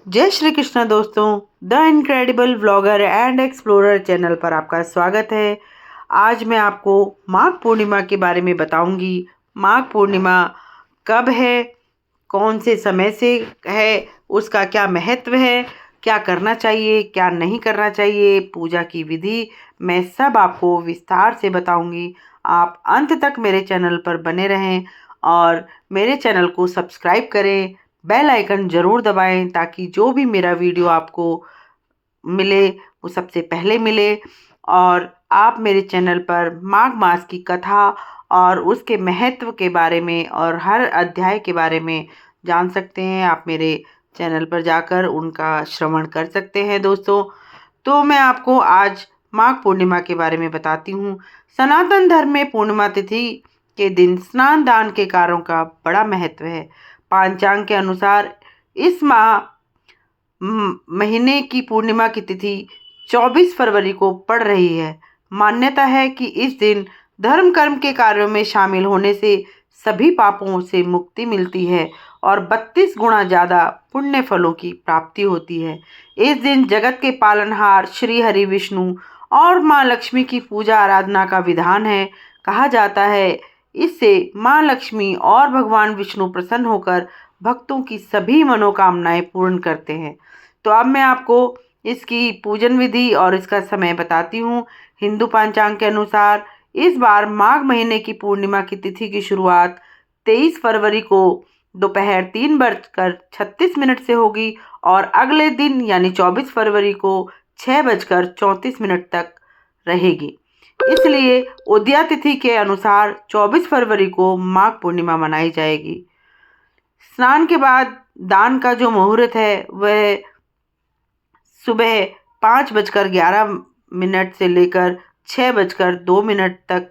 जय श्री कृष्ण दोस्तों। The incredible vlogger and explorer channel पर आपका स्वागत है। आज मैं आपको माघ पूर्णिमा के बारे में बताऊंगी। माघ पूर्णिमा कब है, कौन से समय से है, उसका क्या महत्व है, क्या करना चाहिए, क्या नहीं करना चाहिए, पूजा की विधि, मैं सब आपको विस्तार से बताऊंगी। आप अंत तक मेरे चैनल पर बने रहें और मेरे चैनल को सब्सक्राइब करें, बेल आइकन ज़रूर दबाएं ताकि जो भी मेरा वीडियो आपको मिले वो सबसे पहले मिले। और आप मेरे चैनल पर माघ मास की कथा और उसके महत्व के बारे में और हर अध्याय के बारे में जान सकते हैं। आप मेरे चैनल पर जाकर उनका श्रवण कर सकते हैं दोस्तों। तो मैं आपको आज माघ पूर्णिमा के बारे में बताती हूँ। सनातन धर्म में पूर्णिमा तिथि के दिन स्नान दान के कार्यों का बड़ा महत्व है। पांचांग के अनुसार इस महीने की पूर्णिमा की तिथि 24 फरवरी को पड़ रही है। मान्यता है कि इस दिन धर्म कर्म के कार्यों में शामिल होने से सभी पापों से मुक्ति मिलती है और 32 गुना ज़्यादा पुण्य फलों की प्राप्ति होती है। इस दिन जगत के पालनहार श्री हरि विष्णु और माँ लक्ष्मी की पूजा आराधना का विधान है। कहा जाता है इससे माँ लक्ष्मी और भगवान विष्णु प्रसन्न होकर भक्तों की सभी मनोकामनाएं पूर्ण करते हैं। तो अब मैं आपको इसकी पूजन विधि और इसका समय बताती हूँ। हिंदू पंचांग के अनुसार इस बार माघ महीने की पूर्णिमा की तिथि की शुरुआत 23 फरवरी को दोपहर 3:36 से होगी और अगले दिन यानी 24 फरवरी को 6:34 तक रहेगी। इसलिए उदया तिथि के अनुसार 24 फरवरी को माघ पूर्णिमा मनाई जाएगी। स्नान के बाद दान का जो मुहूर्त है वह सुबह 5:11 से लेकर 6:02 तक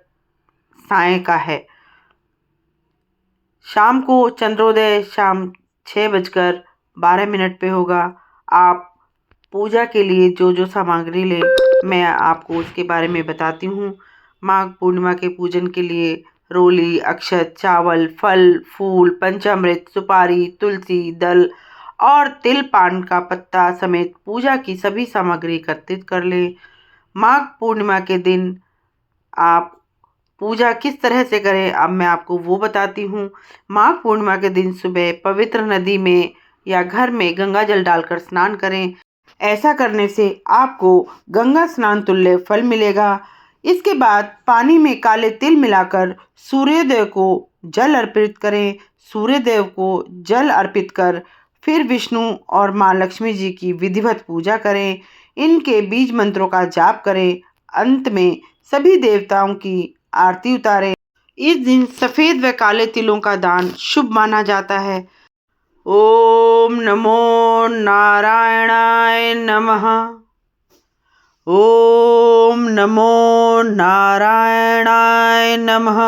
साय का है। शाम को चंद्रोदय शाम 6:12 पे होगा। आप पूजा के लिए जो जो सामग्री लें मैं आपको उसके बारे में बताती हूँ। माघ पूर्णिमा के पूजन के लिए रोली, अक्षत, चावल, फल, फूल, पंचामृत, सुपारी, तुलसी दल और तिल पान का पत्ता समेत पूजा की सभी सामग्री एकत्रित कर लें। माघ पूर्णिमा के दिन आप पूजा किस तरह से करें अब मैं आपको वो बताती हूँ। माघ पूर्णिमा के दिन सुबह पवित्र नदी में या घर में गंगा जल डालकर स्नान करें। ऐसा करने से आपको गंगा स्नान तुल्य फल मिलेगा। इसके बाद पानी में काले तिल मिलाकर सूर्यदेव को जल अर्पित करें। सूर्यदेव को जल अर्पित कर फिर विष्णु और माँ लक्ष्मी जी की विधिवत पूजा करें। इनके बीज मंत्रों का जाप करें। अंत में सभी देवताओं की आरती उतारें। इस दिन सफ़ेद व काले तिलों का दान शुभ माना जाता है। ओम नमो नारायणाय नमः। ओम नमो नारायणाय नमः।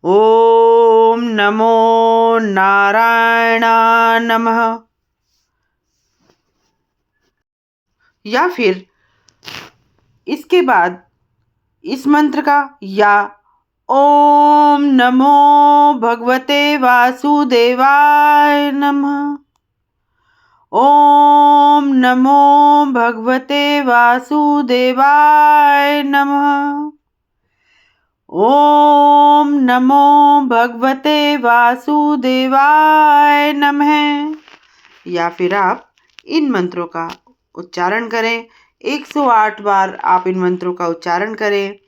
ओम नमो नारायणाय नमः। या फिर इसके बाद इस मंत्र का या ओम नमो भगवते वासुदेवाय नमः। ओम नमो भगवते वासुदेवाय नमः। ओम नमो भगवते वासुदेवाय नमः। या फिर आप इन मंत्रों का उच्चारण करें। 108 बार आप इन मंत्रों का उच्चारण करें।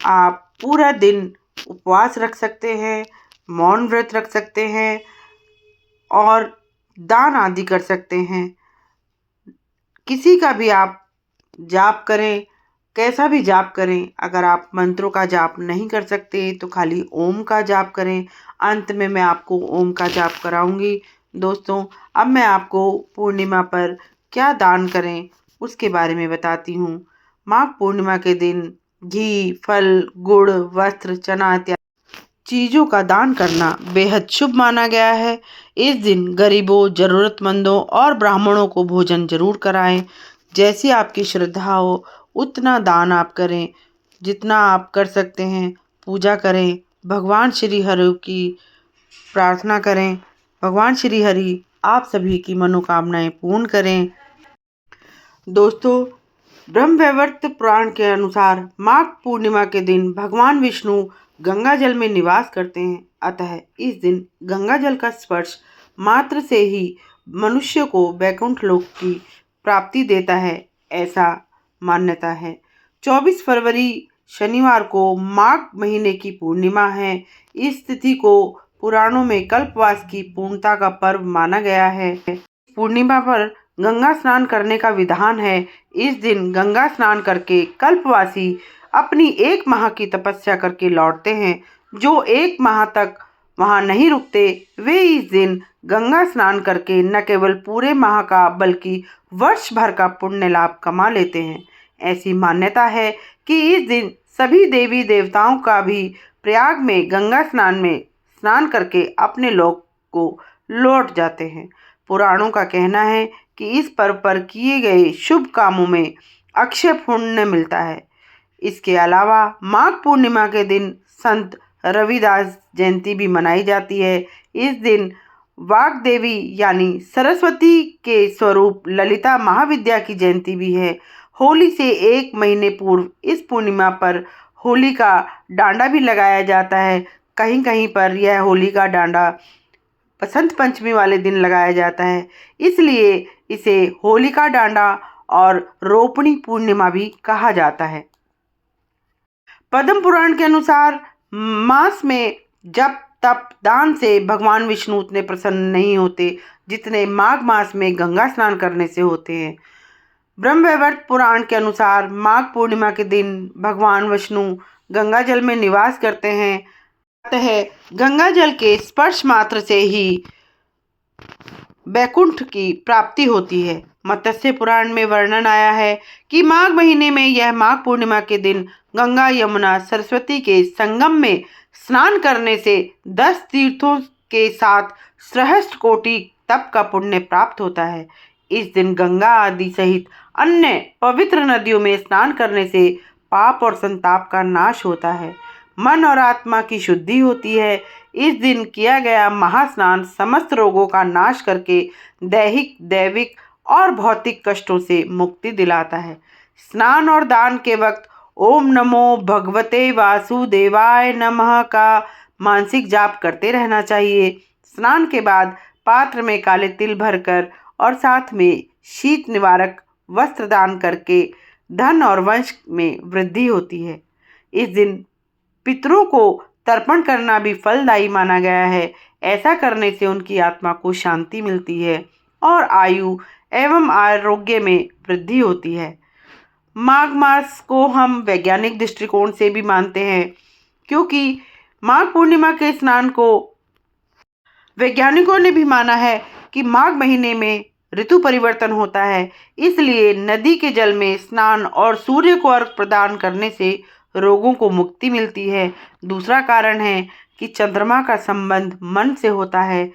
आप पूरा दिन उपवास रख सकते हैं, मौन व्रत रख सकते हैं और दान आदि कर सकते हैं। किसी का भी आप जाप करें, कैसा भी जाप करें। अगर आप मंत्रों का जाप नहीं कर सकते तो खाली ओम का जाप करें। अंत में मैं आपको ओम का जाप कराऊंगी। दोस्तों अब मैं आपको पूर्णिमा पर क्या दान करें उसके बारे में बताती हूँ। माघ पूर्णिमा के दिन घी, फल, गुड़, वस्त्र, चना इत्यादि चीज़ों का दान करना बेहद शुभ माना गया है। इस दिन गरीबों, ज़रूरतमंदों और ब्राह्मणों को भोजन जरूर कराएं। जैसी आपकी श्रद्धा हो उतना दान आप करें, जितना आप कर सकते हैं पूजा करें। भगवान श्री हरि की प्रार्थना करें। भगवान श्री हरि आप सभी की मनोकामनाएं पूर्ण करें। दोस्तों, ब्रह्मवैवर्त पुराण के अनुसार माघ पूर्णिमा के दिन भगवान विष्णु गंगा जल में निवास करते हैं। अतः इस दिन गंगा जल का स्पर्श मात्र से ही मनुष्य को वैकुंठ लोक की प्राप्ति देता है, ऐसा मान्यता है। 24 फरवरी शनिवार को माघ महीने की पूर्णिमा है। इस तिथि को पुराणों में कल्पवास की पूर्णता का पर्व माना गया है। पूर्णिमा पर गंगा स्नान करने का विधान है। इस दिन गंगा स्नान करके कल्पवासी अपनी 1 माह की तपस्या करके लौटते हैं। जो 1 माह तक वहां नहीं रुकते, वे इस दिन गंगा स्नान करके न केवल पूरे माह का बल्कि वर्ष भर का पुण्य लाभ कमा लेते हैं। ऐसी मान्यता है कि इस दिन सभी देवी देवताओं का भी प्रयाग में गंगा स्नान में स्नान करके अपने लोक को लौट जाते हैं। पुराणों का कहना है कि इस पर्व पर किए गए शुभ कामों में अक्षय पुण्य मिलता है। इसके अलावा माघ पूर्णिमा के दिन संत रविदास जयंती भी मनाई जाती है। इस दिन वाग्देवी यानी सरस्वती के स्वरूप ललिता महाविद्या की जयंती भी है। होली से 1 महीने पूर्व इस पूर्णिमा पर होली का डांडा भी लगाया जाता है। कहीं कहीं पर यह होली का डांडा बसंत पंचमी वाले दिन लगाया जाता है, इसलिए इसे होलिका डांडा और रोपणी पूर्णिमा भी कहा जाता है। पद्म पुराण के अनुसार मास में जप तप दान से भगवान विष्णु उतने प्रसन्न नहीं होते जितने माघ मास में गंगा स्नान करने से होते हैं। ब्रह्मवैवर्त पुराण के अनुसार माघ पूर्णिमा के दिन भगवान विष्णु गंगा जल में निवास करते हैं। अतः गंगा जल के स्पर्श मात्र से ही वैकुंठ की प्राप्ति होती है। मत्स्य पुराण में वर्णन आया है कि माघ महीने में यह माघ पूर्णिमा के दिन गंगा यमुना सरस्वती के संगम में स्नान करने से 10 तीर्थों के साथ सहस्त्र कोटि तप का पुण्य प्राप्त होता है। इस दिन गंगा आदि सहित अन्य पवित्र नदियों में स्नान करने से पाप और संताप का नाश होता है, मन और आत्मा की शुद्धि होती है। इस दिन किया गया महास्नान समस्त रोगों का नाश करके दैहिक दैविक और भौतिक कष्टों से मुक्ति दिलाता है। स्नान और दान के वक्त ओम नमो भगवते वासुदेवाय नमः का मानसिक जाप करते रहना चाहिए। स्नान के बाद पात्र में काले तिल भरकर और साथ में शीत निवारक वस्त्र दान करके धन और वंश में वृद्धि होती है। इस दिन पितरों को तर्पण करना भी फलदायी माना गया है। ऐसा करने से उनकी आत्मा को शांति मिलती है और आयु एवं आरोग्य में वृद्धि होती है। माघ मास को हम वैज्ञानिक दृष्टिकोण से भी मानते हैं, क्योंकि माघ पूर्णिमा के स्नान को वैज्ञानिकों ने भी माना है कि माघ महीने में ऋतु परिवर्तन होता है, इसलिए नदी के जल में स्नान और सूर्य को अर्घ्य प्रदान करने से रोगों को मुक्ति मिलती है। दूसरा कारण है कि चंद्रमा का संबंध मन से होता है।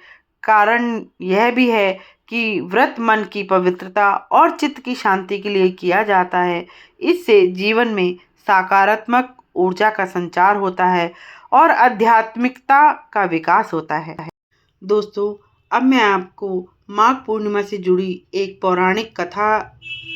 कारण यह भी है कि व्रत मन की पवित्रता और चित्त की शांति के लिए किया जाता है। इससे जीवन में सकारात्मक ऊर्जा का संचार होता है और आध्यात्मिकता का विकास होता है। दोस्तों, अब मैं आपको माघ पूर्णिमा से जुड़ी एक पौराणिक कथा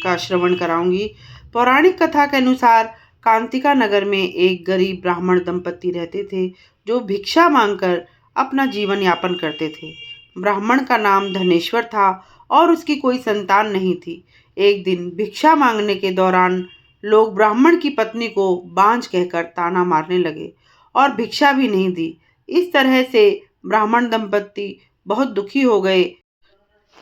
का श्रवण कराऊंगी। पौराणिक कथा के अनुसार कांतिका नगर में एक गरीब ब्राह्मण दंपति रहते थे, जो भिक्षा मांगकर अपना जीवन यापन करते थे। ब्राह्मण का नाम धनेश्वर था और उसकी कोई संतान नहीं थी। एक दिन भिक्षा मांगने के दौरान लोग ब्राह्मण की पत्नी को बांझ कहकर ताना मारने लगे और भिक्षा भी नहीं दी। इस तरह से ब्राह्मण दंपति बहुत दुखी हो गए।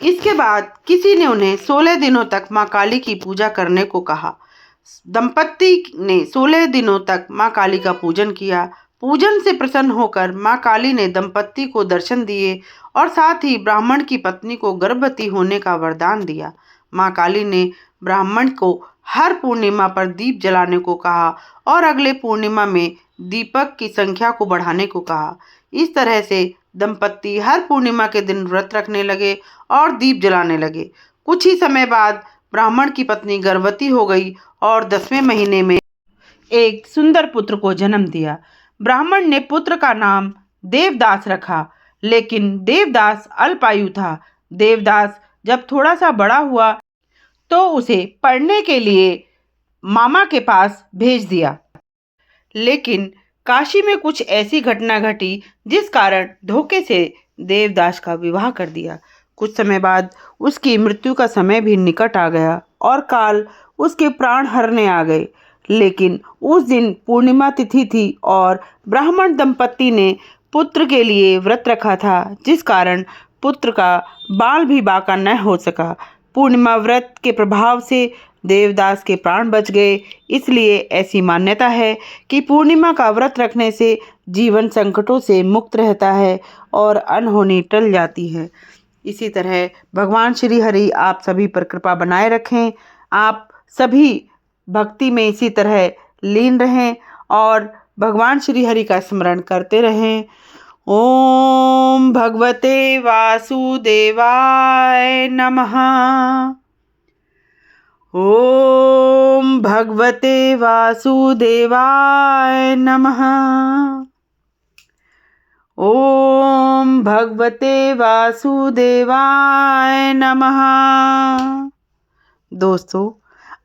इसके बाद किसी ने उन्हें 16 दिनों तक मां काली की पूजा करने को कहा। दंपति ने 16 दिनों तक मां काली का पूजन किया। पूजन से प्रसन्न होकर मां काली ने दंपति को दर्शन दिए और साथ ही ब्राह्मण की पत्नी को गर्भवती होने का वरदान दिया। मां काली ने ब्राह्मण को हर पूर्णिमा पर दीप जलाने को कहा और अगले पूर्णिमा में दीपक की संख्या को बढ़ाने को कहा। इस तरह से दंपति हर पूर्णिमा के दिन व्रत रखने लगे और दीप जलाने लगे। कुछ ही समय बाद ब्राह्मण की पत्नी गर्भवती हो गई और 10वें महीने में एक सुंदर पुत्र को जन्म दिया। ब्राह्मण ने पुत्र का नाम देवदास रखा, लेकिन देवदास अल्पायु था। देवदास जब थोड़ा सा बड़ा हुआ तो उसे पढ़ने के लिए मामा के पास भेज दिया। लेकिन काशी में कुछ ऐसी घटना घटी जिस कारण धोखे से देवदास का विवाह कर दिया। कुछ समय बाद उसकी मृत्यु का समय भी निकट आ गया और काल उसके प्राण हरने आ गए। लेकिन उस दिन पूर्णिमा तिथि थी और ब्राह्मण दंपत्ति ने पुत्र के लिए व्रत रखा था, जिस कारण पुत्र का बाल भी बाका न हो सका। पूर्णिमा व्रत के प्रभाव से देवदास के प्राण बच गए। इसलिए ऐसी मान्यता है कि पूर्णिमा का व्रत रखने से जीवन संकटों से मुक्त रहता है और अनहोनी टल जाती है। इसी तरह भगवान श्री हरि आप सभी पर कृपा बनाए रखें। आप सभी भक्ति में इसी तरह लीन रहें और भगवान श्री हरि का स्मरण करते रहें। ओम भगवते वासुदेवाय नमः। ओम भगवते वासुदेवाय नमः। ओम भगवते वासुदेवाय नमः। दोस्तों,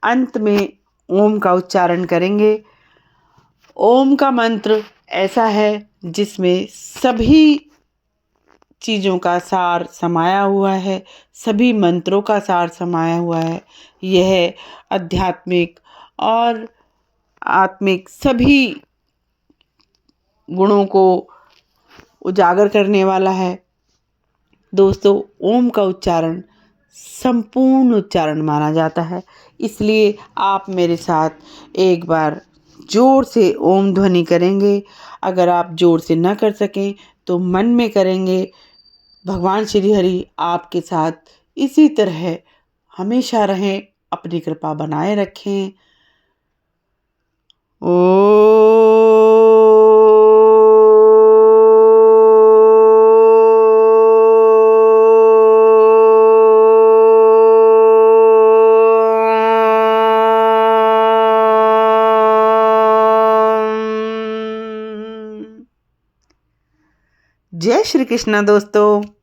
अंत में ओम का उच्चारण करेंगे। ओम का मंत्र ऐसा है जिसमें सभी चीज़ों का सार समाया हुआ है, सभी मंत्रों का सार समाया हुआ है। यह आध्यात्मिक और आत्मिक सभी गुणों को उजागर करने वाला है। दोस्तों, ओम का उच्चारण संपूर्ण उच्चारण माना जाता है, इसलिए आप मेरे साथ एक बार जोर से ओम ध्वनि करेंगे। अगर आप जोर से न कर सकें तो मन में करेंगे। भगवान श्री हरि आपके साथ इसी तरह हमेशा रहें, अपनी कृपा बनाए रखें। जय श्री कृष्ण दोस्तों।